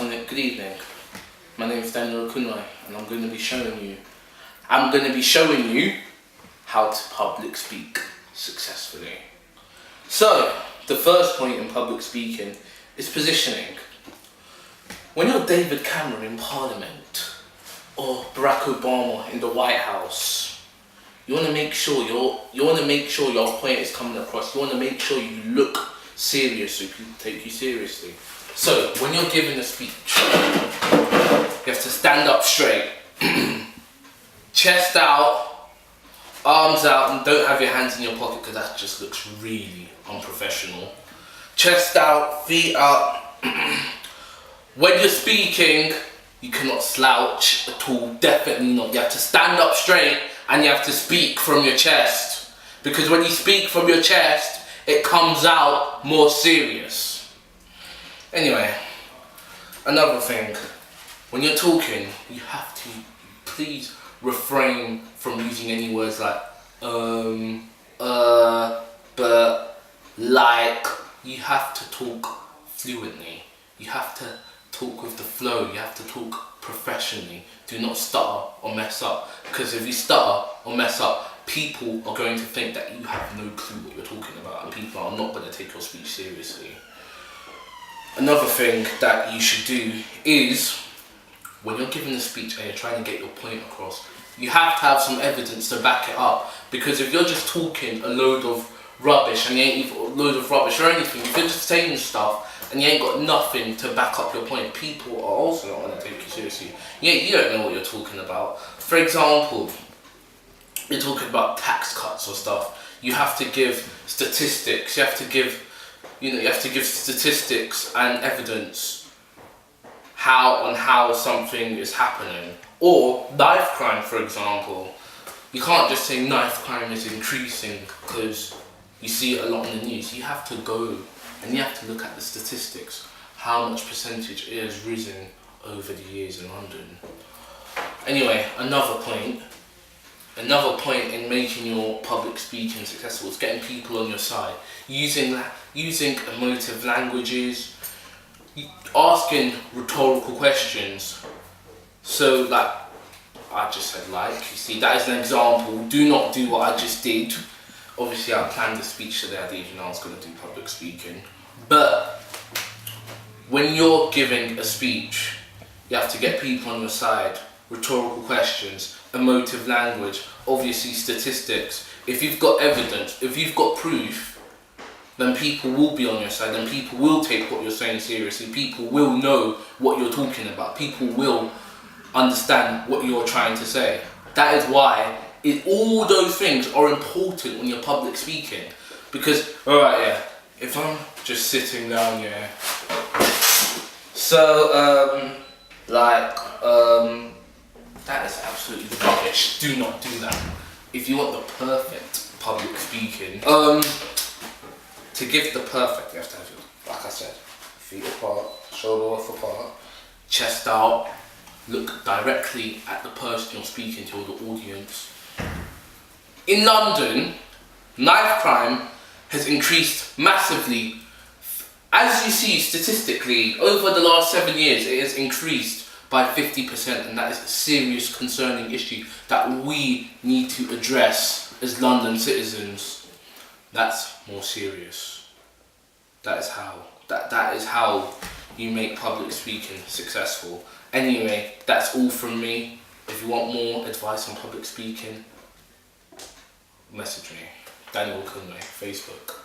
Good evening. My name is Daniel Okunwai, and I'm going to be showing you how to public speak successfully. So, the first point in public speaking is positioning. When you're David Cameron in Parliament or Barack Obama in the White House, you want to make sure your point is coming across. You want to make sure you look serious so people take you seriously. So, when you're giving a speech, you have to stand up straight, chest out, arms out, and don't have your hands in your pocket because that just looks really unprofessional. Chest out, feet up. When you're speaking, you cannot slouch at all, definitely not. You have to stand up straight and you have to speak from your chest. Because when you speak from your chest, it comes out more serious. Anyway, another thing, when you're talking, you have to please refrain from using any words like but, like. You have to talk fluently. You have to talk with the flow. You have to talk professionally. Do not stutter or mess up, because if you stutter or mess up, people are going to think that you have no clue what you're talking about, and people are not going to take your speech seriously. Another thing that you should do is, when you're giving a speech and you're trying to get your point across, you have to have some evidence to back it up. Because if you're just talking a load of rubbish or anything, if you're just saying stuff and you ain't got nothing to back up your point, people are also not going to take you seriously. Yeah, you don't know what you're talking about. For example, you're talking about tax cuts or stuff. You have to give statistics. You have to give statistics and evidence on how something is happening. Or knife crime, for example. You can't just say knife crime is increasing because you see it a lot in the news. You have to go and you have to look at the statistics. How much percentage it has risen over the years in London. Anyway, another point in making your public speaking successful is getting people on your side. Using emotive languages, asking rhetorical questions. So, like I just said, you see, that is an example. Do not do what I just did. Obviously, I planned the speech today. I didn't even know I was going to do public speaking. But when you're giving a speech, you have to get people on your side. Rhetorical questions, emotive language, obviously statistics. If you've got evidence, if you've got proof, then people will be on your side, and people will take what you're saying seriously. People will know what you're talking about. People will understand what you're trying to say. That is why all those things are important when you're public speaking. Because, if I'm just sitting down here, that is absolutely rubbish. Do not do that. If you want the perfect public speaking, to give the perfect, you have to have your, like I said, feet apart, shoulder off apart, chest out, look directly at the person you're speaking to or the audience. In London, knife crime has increased massively. As you see statistically, over the last 7 years, it has increased by 50%, and that is a serious concerning issue that we need to address as London citizens. That's more serious. That is how you make public speaking successful. Anyway, that's all from me. If you want more advice on public speaking, message me. Daniel Okunwai, Facebook.